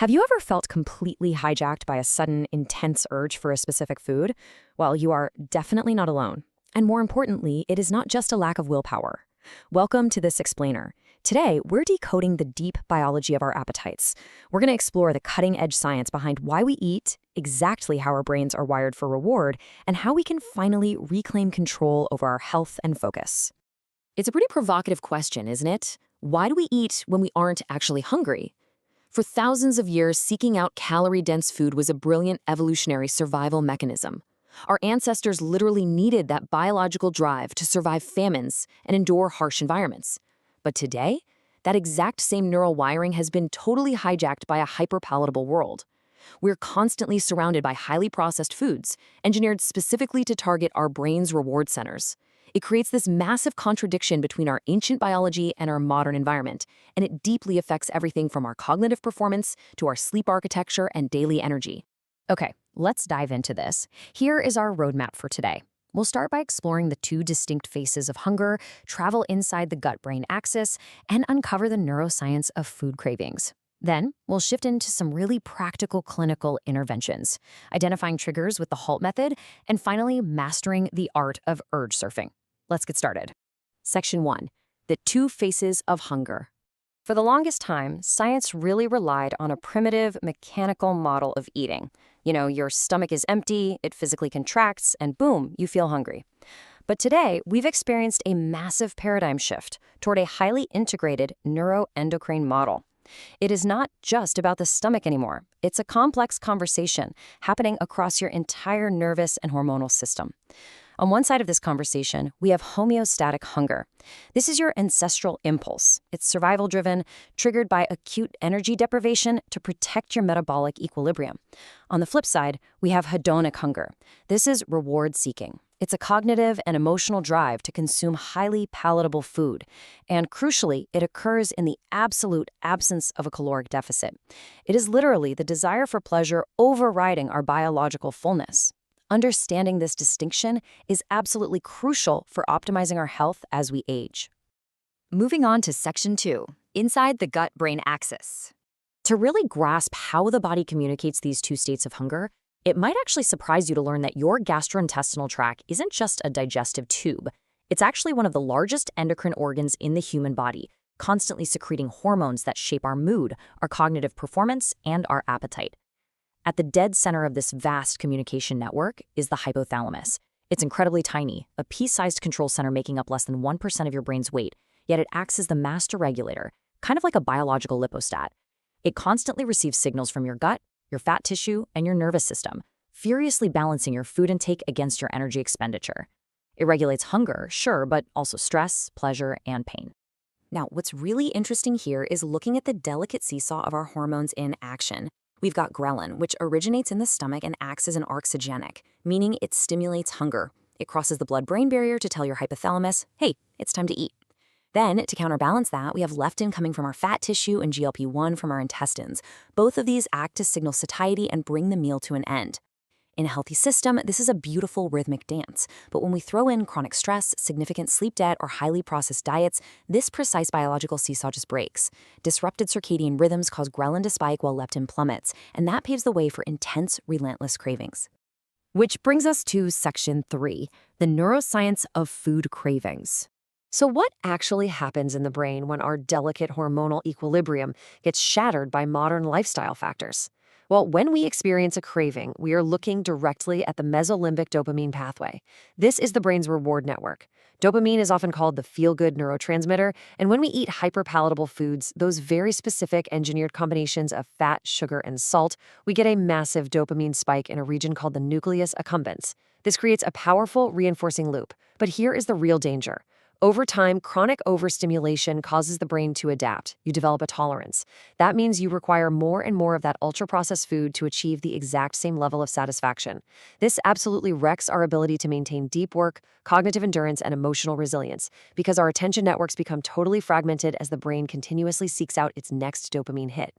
Have you ever felt completely hijacked by a sudden, intense urge for a specific food? Well, you are definitely not alone. And more importantly, it is not just a lack of willpower. Welcome to This Explainer. Today, we're decoding the deep biology of our appetites. We're going to explore the cutting-edge science behind why we eat, exactly how our brains are wired for reward, and how we can finally reclaim control over our health and focus. It's a pretty provocative question, isn't it? Why do we eat when we aren't actually hungry? For thousands of years, seeking out calorie-dense food was a brilliant evolutionary survival mechanism. Our ancestors literally needed that biological drive to survive famines and endure harsh environments. But today, that exact same neural wiring has been totally hijacked by a hyper-palatable world. We're constantly surrounded by highly processed foods, engineered specifically to target our brain's reward centers. It creates this massive contradiction between our ancient biology and our modern environment, and it deeply affects everything from our cognitive performance to our sleep architecture and daily energy. Okay, let's dive into this. Here is our roadmap for today. We'll start by exploring the two distinct phases of hunger, travel inside the gut-brain axis, and uncover the neuroscience of food cravings. Then, we'll shift into some really practical clinical interventions, identifying triggers with the HALT method, and finally, mastering the art of urge surfing. Let's get started. Section 1. The two faces of hunger. For the longest time, science really relied on a primitive, mechanical model of eating. Your stomach is empty, it physically contracts, and boom, you feel hungry. But today, we've experienced a massive paradigm shift toward a highly integrated neuroendocrine model. It is not just about the stomach anymore. It's a complex conversation happening across your entire nervous and hormonal system. On one side of this conversation, we have homeostatic hunger. This is your ancestral impulse. It's survival-driven, triggered by acute energy deprivation to protect your metabolic equilibrium. On the flip side, we have hedonic hunger. This is reward-seeking. It's a cognitive and emotional drive to consume highly palatable food. And crucially, it occurs in the absolute absence of a caloric deficit. It is literally the desire for pleasure overriding our biological fullness. Understanding this distinction is absolutely crucial for optimizing our health as we age. Moving on to Section 2, inside the gut-brain axis. To really grasp how the body communicates these two states of hunger, it might actually surprise you to learn that your gastrointestinal tract isn't just a digestive tube. It's actually one of the largest endocrine organs in the human body, constantly secreting hormones that shape our mood, our cognitive performance, and our appetite. At the dead center of this vast communication network is the hypothalamus. It's incredibly tiny, a pea-sized control center making up less than 1% of your brain's weight, yet it acts as the master regulator, kind of like a biological lipostat. It constantly receives signals from your gut, your fat tissue, and your nervous system, furiously balancing your food intake against your energy expenditure. It regulates hunger, sure, but also stress, pleasure, and pain. Now, what's really interesting here is looking at the delicate seesaw of our hormones in action. We've got ghrelin, which originates in the stomach and acts as an arxigenic, meaning it stimulates hunger. It crosses the blood-brain barrier to tell your hypothalamus, hey, it's time to eat. Then, to counterbalance that, we have leptin coming from our fat tissue and GLP-1 from our intestines. Both of these act to signal satiety and bring the meal to an end. In a healthy system, this is a beautiful rhythmic dance. But when we throw in chronic stress, significant sleep debt, or highly processed diets, this precise biological seesaw just breaks. Disrupted circadian rhythms cause ghrelin to spike while leptin plummets, and that paves the way for intense, relentless cravings. Which brings us to Section 3, the neuroscience of food cravings. So what actually happens in the brain when our delicate hormonal equilibrium gets shattered by modern lifestyle factors? Well, when we experience a craving, we are looking directly at the mesolimbic dopamine pathway. This is the brain's reward network. Dopamine is often called the feel-good neurotransmitter, and when we eat hyperpalatable foods, those very specific engineered combinations of fat, sugar, and salt, we get a massive dopamine spike in a region called the nucleus accumbens. This creates a powerful reinforcing loop. But here is the real danger. Over time, chronic overstimulation causes the brain to adapt. You develop a tolerance. That means you require more and more of that ultra-processed food to achieve the exact same level of satisfaction. This absolutely wrecks our ability to maintain deep work, cognitive endurance, and emotional resilience, because our attention networks become totally fragmented as the brain continuously seeks out its next dopamine hit.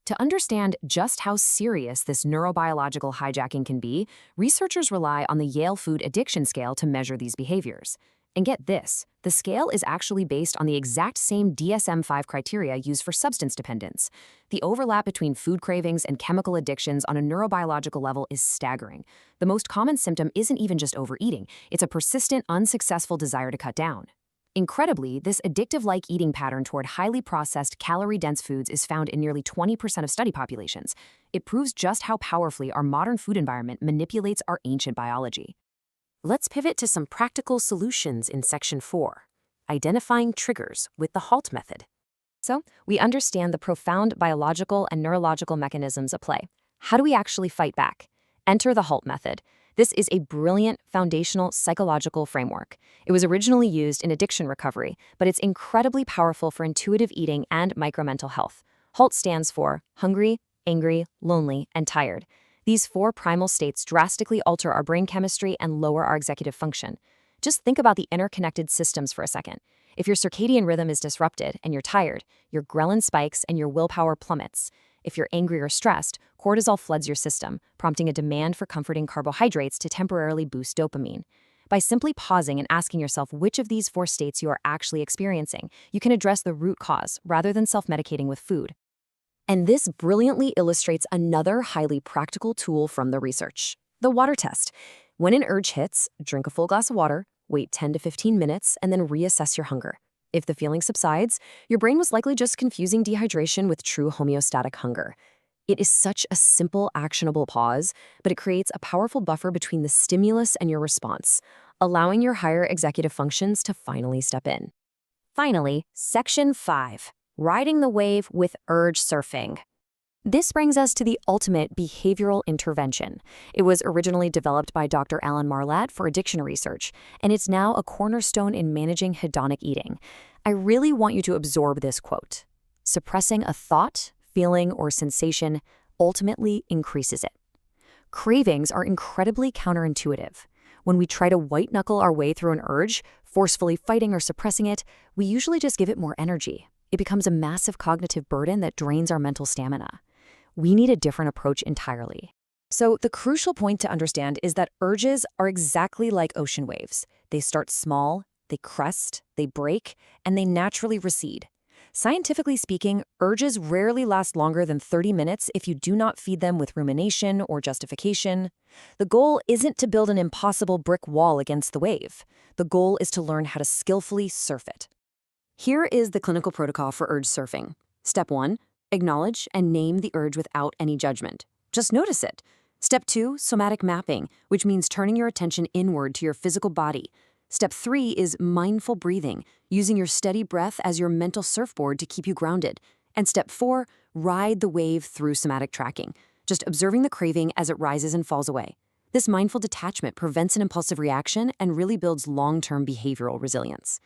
To understand just how serious this neurobiological hijacking can be, researchers rely on the Yale Food Addiction Scale to measure these behaviors. And get this, the scale is actually based on the exact same DSM-5 criteria used for substance dependence. The overlap between food cravings and chemical addictions on a neurobiological level is staggering. The most common symptom isn't even just overeating, it's a persistent, unsuccessful desire to cut down. Incredibly, this addictive-like eating pattern toward highly processed, calorie-dense foods is found in nearly 20% of study populations. It proves just how powerfully our modern food environment manipulates our ancient biology. Let's pivot to some practical solutions in Section 4, identifying triggers with the HALT method. So, we understand the profound biological and neurological mechanisms at play. How do we actually fight back? Enter the HALT method. This is a brilliant foundational psychological framework. It was originally used in addiction recovery, but it's incredibly powerful for intuitive eating and micromental health. HALT stands for hungry, angry, lonely, and tired. These 4 primal states drastically alter our brain chemistry and lower our executive function. Just think about the interconnected systems for a second. If your circadian rhythm is disrupted and you're tired, your ghrelin spikes and your willpower plummets. If you're angry or stressed, cortisol floods your system, prompting a demand for comforting carbohydrates to temporarily boost dopamine. By simply pausing and asking yourself which of these 4 states you are actually experiencing, you can address the root cause rather than self-medicating with food. And this brilliantly illustrates another highly practical tool from the research, the water test. When an urge hits, drink a full glass of water, wait 10 to 15 minutes, and then reassess your hunger. If the feeling subsides, your brain was likely just confusing dehydration with true homeostatic hunger. It is such a simple, actionable pause, but it creates a powerful buffer between the stimulus and your response, allowing your higher executive functions to finally step in. Finally, Section 5. Riding the wave with urge surfing. This brings us to the ultimate behavioral intervention. It was originally developed by Dr. Alan Marlatt for addiction research, and it's now a cornerstone in managing hedonic eating. I really want you to absorb this quote. Suppressing a thought, feeling, or sensation ultimately increases it. Cravings are incredibly counterintuitive. When we try to white-knuckle our way through an urge, forcefully fighting or suppressing it, we usually just give it more energy. It becomes a massive cognitive burden that drains our mental stamina. We need a different approach entirely. So the crucial point to understand is that urges are exactly like ocean waves. They start small, they crest, they break, and they naturally recede. Scientifically speaking, urges rarely last longer than 30 minutes if you do not feed them with rumination or justification. The goal isn't to build an impossible brick wall against the wave. The goal is to learn how to skillfully surf it. Here is the clinical protocol for urge surfing. Step 1, acknowledge and name the urge without any judgment. Just notice it. Step 2, somatic mapping, which means turning your attention inward to your physical body. Step 3 is mindful breathing, using your steady breath as your mental surfboard to keep you grounded. And step 4, ride the wave through somatic tracking, just observing the craving as it rises and falls away. This mindful detachment prevents an impulsive reaction and really builds long-term behavioral resilience.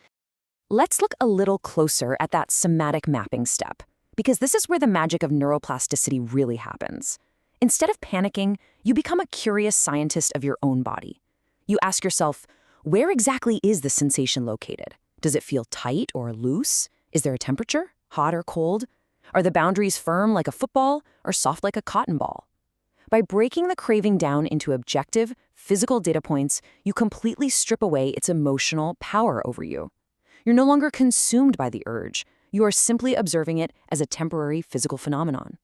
Let's look a little closer at that somatic mapping step, because this is where the magic of neuroplasticity really happens. Instead of panicking, you become a curious scientist of your own body. You ask yourself, where exactly is the sensation located? Does it feel tight or loose? Is there a temperature, hot or cold? Are the boundaries firm like a football or soft like a cotton ball? By breaking the craving down into objective, physical data points, you completely strip away its emotional power over you. You're no longer consumed by the urge. You are simply observing it as a temporary physical phenomenon.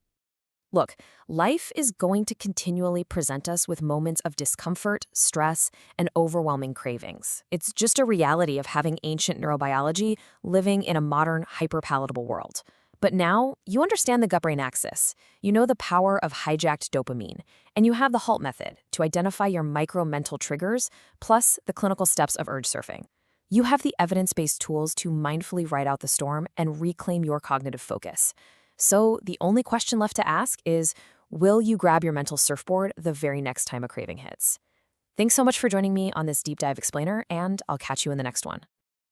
Look, life is going to continually present us with moments of discomfort, stress, and overwhelming cravings. It's just a reality of having ancient neurobiology living in a modern, hyperpalatable world. But now, you understand the gut-brain axis. You know the power of hijacked dopamine, and you have the HALT method to identify your micro-mental triggers, plus the clinical steps of urge surfing. You have the evidence-based tools to mindfully ride out the storm and reclaim your cognitive focus. So the only question left to ask is, will you grab your mental surfboard the very next time a craving hits? Thanks so much for joining me on this deep dive explainer, and I'll catch you in the next one.